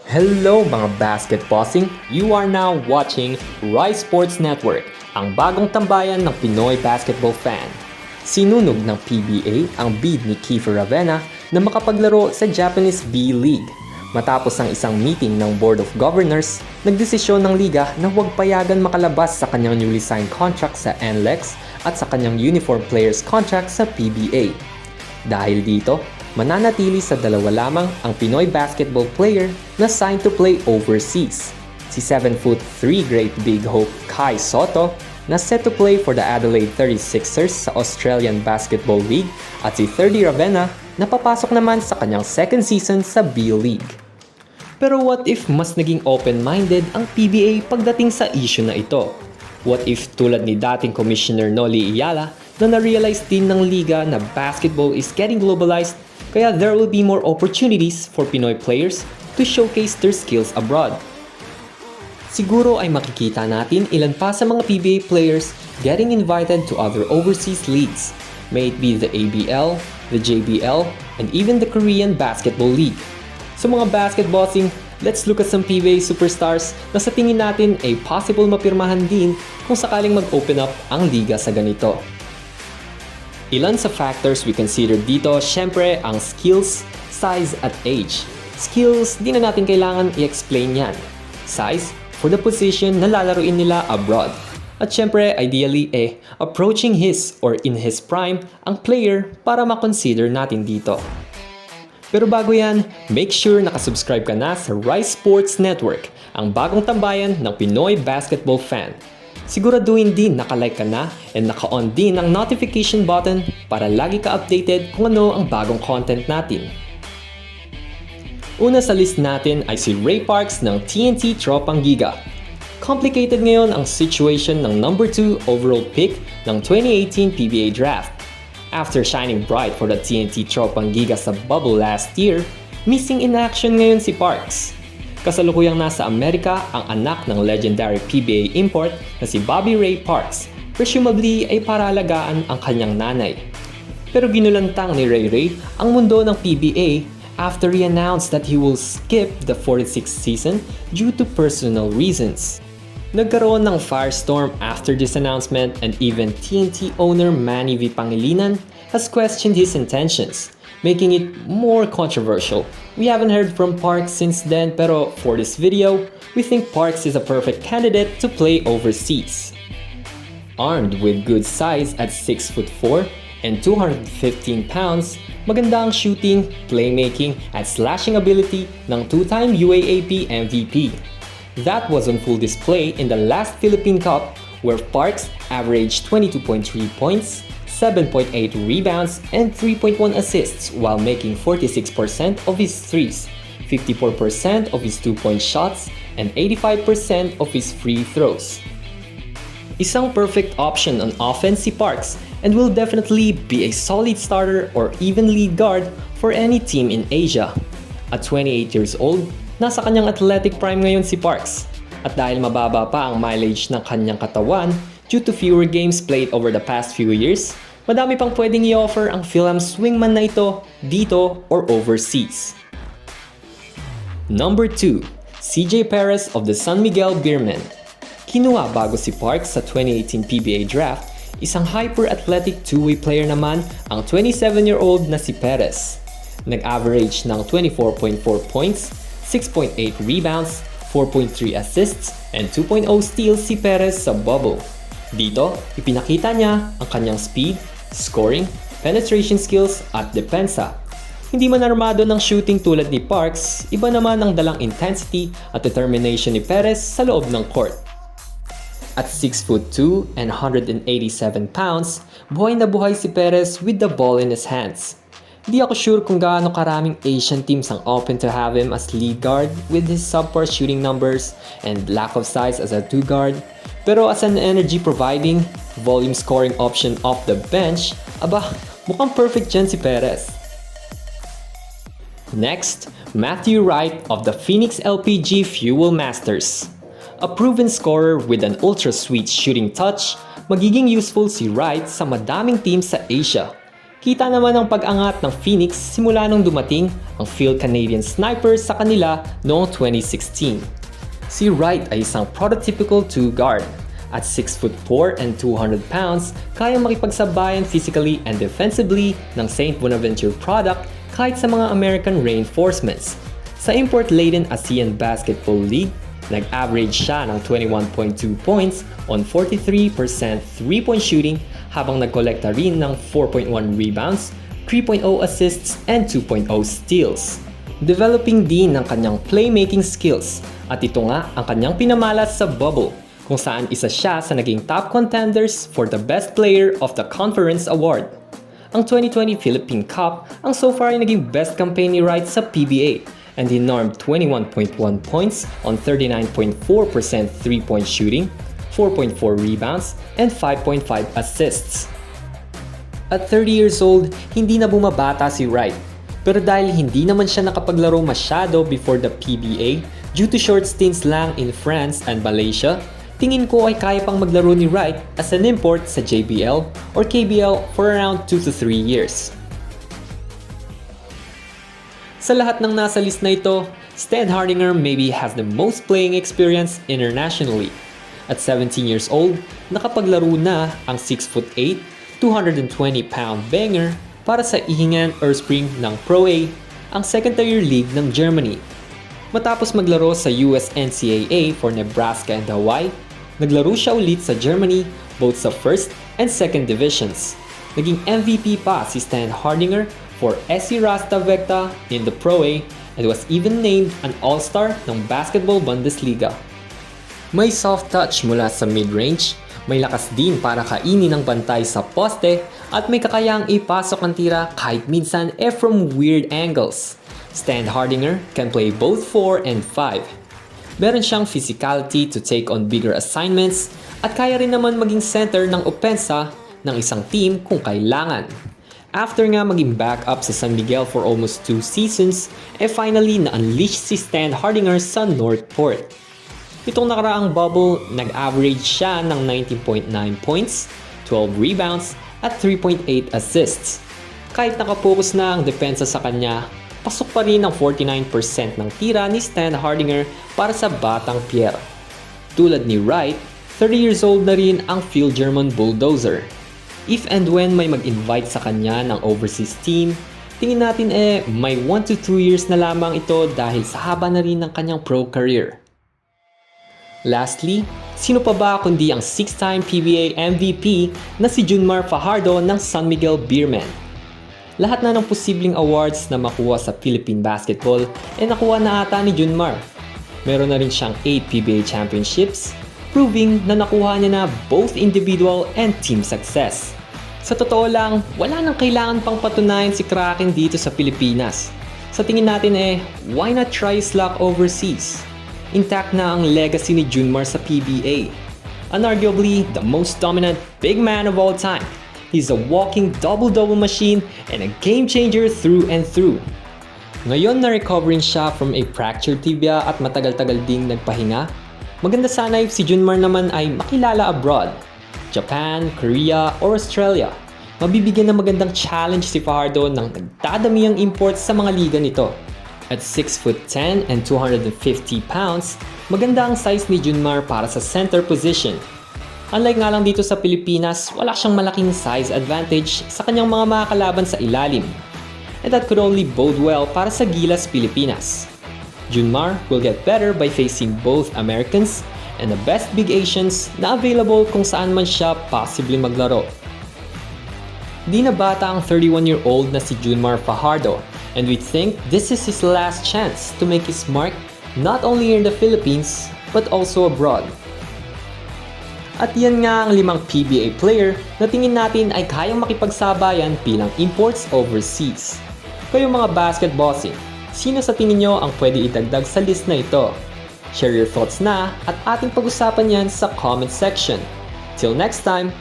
Hello mga basketbossing! You are now watching Wright Sports Network, ang bagong tambayan ng Pinoy basketball fan. Sinunog ng PBA ang bid ni Kiefer Ravena na makapaglaro sa Japanese B-League. Matapos ang isang meeting ng Board of Governors, nagdesisyon ng liga na huwag payagan makalabas sa kanyang newly signed contract sa NLEX at sa kanyang uniform players contract sa PBA. Dahil dito, mananatili sa dalawa lamang ang Pinoy basketball player na signed to play overseas. Si 7'3" great big hope Sotto na set to play for the Adelaide 36ers sa Australian Basketball League at si Thirdy Ravena na papasok naman sa kanyang second season sa B-League. Pero what if mas naging open-minded ang PBA pagdating sa issue na ito? What if tulad ni dating Commissioner Noli Iyala na na-realize din ng liga na basketball is getting globalized kaya there will be more opportunities for Pinoy players to showcase their skills abroad. Siguro ay makikita natin ilan pa sa mga PBA players getting invited to other overseas leagues, may it be the ABL, the JBL, and even the Korean Basketball League. Sa mga basketbossing, let's look at some PBA superstars na sa tingin natin ay possible mapirmahan din kung sakaling mag-open up ang liga sa ganito. Ilan sa factors we consider dito, syempre ang skills, size at age. Skills, di na natin kailangan i-explain yan. Size, for the position na lalaruin nila abroad. At syempre, ideally approaching his or in his prime ang player para makonsider natin dito. Pero bago yan, make sure nakasubscribe ka na sa Rice Sports Network, ang bagong tambayan ng Pinoy basketball fan. Siguraduhin din nakalike ka na and naka-on din ang notification button para lagi ka updated kung ano ang bagong content natin. Una sa list natin ay si Ray Parks ng TNT Tropang Giga. Complicated ngayon ang situation ng number 2 overall pick ng 2018 PBA Draft. After shining bright for the TNT Tropang Giga sa bubble last year, missing in action ngayon si Parks. Kasalukuyang nasa Amerika ang anak ng legendary PBA import na si Bobby Ray Parks, presumably ay para alagaan ang kanyang nanay. Pero ginulantang ni Ray Ray ang mundo ng PBA after he announced that he will skip the 46th season due to personal reasons. Nagkaroon ng firestorm after this announcement and even TNT owner Manny V. Pangilinan has questioned his intentions, making it more controversial. We haven't heard from Parks since then, pero for this video, we think Parks is a perfect candidate to play overseas. Armed with good size at 6'4" and 215 pounds, maganda ang shooting, playmaking, at slashing ability ng two-time UAAP MVP. That was on full display in the last Philippine Cup, where Parks averaged 22.3 points, 7.8 rebounds, and 3.1 assists while making 46% of his threes, 54% of his two-point shots, and 85% of his free throws. Isang perfect option on offense si Parks and will definitely be a solid starter or even lead guard for any team in Asia. At 28 years old, nasa kanyang athletic prime ngayon si Parks. At dahil mababa pa ang mileage ng kanyang katawan due to fewer games played over the past few years, madami pang pwedeng i-offer ang Philem swingman na ito dito or overseas. Number 2, CJ Perez of the San Miguel Beermen. Kinuha bago si Parks sa 2018 PBA Draft, isang hyper-athletic two-way player naman ang 27-year-old na si Perez. Nag-average ng 24.4 points, 6.8 rebounds, 4.3 assists, and 2.0 steals si Perez sa bubble. Dito, ipinakita niya ang kanyang speed, scoring, penetration skills, at depensa. Hindi man armado ng shooting tulad ni Parks, iba naman ang dalang intensity at determination ni Perez sa loob ng court. At 6'2" and 187 pounds, buhay na buhay si Perez with the ball in his hands. Di ako sure kung gaano karaming Asian teams ang open to have him as lead guard with his subpar shooting numbers and lack of size as a two guard. Pero as an energy providing, volume scoring option off the bench, mukhang perfect dyan si Perez. Next, Matthew Wright of the Phoenix LPG Fuel Masters. A proven scorer with an ultra-sweet shooting touch, magiging useful si Wright sa madaming teams sa Asia. Kita naman ang pag-angat ng Phoenix simula nung dumating ang Field Canadian Snipers sa kanila noong 2016. Si Wright ay isang prototypical 2 guard. At 6'4" and 200 pounds, kayang makipagsabayan physically and defensively ng St. Bonaventure product kahit sa mga American reinforcements. Sa import-laden ASEAN Basketball League, nag-average siya ng 21.2 points on 43% 3-point shooting habang nagkolekta rin ng 4.1 rebounds, 3.0 assists, and 2.0 steals. Developing din ng kanyang playmaking skills at ito nga ang kanyang pinamalas sa bubble kung saan isa siya sa naging top contenders for the Best Player of the Conference Award. Ang 2020 Philippine Cup ang so far ay naging best campaign ni Wright sa PBA and he normed 21.1 points on 39.4% 3-point shooting, 4.4 rebounds, and 5.5 assists. At 30 years old, hindi na bumabata si Wright. Pero dahil hindi naman siya nakapaglaro masyado before the PBA due to short stints lang in France and Malaysia, tingin ko ay kaya pang maglaro ni Wright as an import sa JBL or KBL for around 2 to 3 years. Sa lahat ng nasa list na ito, Standhardinger maybe has the most playing experience internationally. At 17 years old, nakapaglaro na ang 6'8", 220-pound banger para sa Ihingan Earthspring ng Pro A, ang second-tier league ng Germany. Matapos maglaro sa US NCAA for Nebraska and Hawaii, naglaro siya ulit sa Germany both sa first and second divisions. Naging MVP pa si Standhardinger for SC Rasta Vecta in the Pro A and was even named an All-Star ng Basketball Bundesliga. May soft touch mula sa mid-range, may lakas din para kainin ang bantay sa poste at may kakayahang ipasok ang tira kahit minsan from weird angles. Standhardinger can play both 4 and 5. Meron siyang physicality to take on bigger assignments at kaya rin naman maging center ng opensa ng isang team kung kailangan. After nga maging backup sa San Miguel for almost 2 seasons, finally na-unleash si Standhardinger sa Northport. Itong nakaraang bubble, nag-average siya ng 19.9 points, 12 rebounds, at 3.8 assists. Kahit nakapokus na ang depensa sa kanya, pasok pa rin ang 49% ng tira ni Standhardinger para sa batang Pierre. Tulad ni Wright, 30 years old na rin ang Phil German Bulldozer. If and when may mag-invite sa kanya ng overseas team, tingin natin may 1 to 2 years na lamang ito dahil sa haba na rin ng kanyang pro career. Lastly, sino pa ba kundi ang 6-time PBA MVP na si Junmar Fajardo ng San Miguel Beermen. Lahat na ng posibleng awards na makuha sa Philippine basketball nakuha na ata ni Junmar. Meron na rin siyang 8 PBA championships, proving na nakuha niya na both individual and team success. Sa totoo lang, wala nang kailangan pang patunayan si Kraken dito sa Pilipinas. Sa tingin natin why not try his luck overseas? Intact na ang legacy ni Junmar sa PBA. Unarguably, the most dominant big man of all time. He's a walking double-double machine and a game changer through and through. Ngayon na recovering siya from a fractured tibia at matagal-tagal ding nagpahinga, maganda sana if si Junmar naman ay makilala abroad. Japan, Korea, or Australia. Mabibigyan ng magandang challenge si Fajardo ng nagdadami ang imports sa mga liga nito. At 6'10" and 250 pounds, maganda ang size ni Junmar para sa center position. Unlike nga lang dito sa Pilipinas, wala siyang malaking size advantage sa kanyang mga makakalaban sa ilalim. And that could only bode well para sa Gilas Pilipinas. Junmar will get better by facing both Americans and the best big Asians na available kung saan man siya possibly maglaro. Di na bata ang 31-year-old na si Junmar Fajardo, and we think this is his last chance to make his mark not only in the Philippines but also abroad. At yan nga ang 5 PBA player na tingin natin ay kayang makipagsabayan bilang imports overseas. Kayo mga basketbossing, sino sa tingin nyo ang pwede idagdag sa list na ito? Share your thoughts na at ating pag-usapan yan sa comment section. Till next time!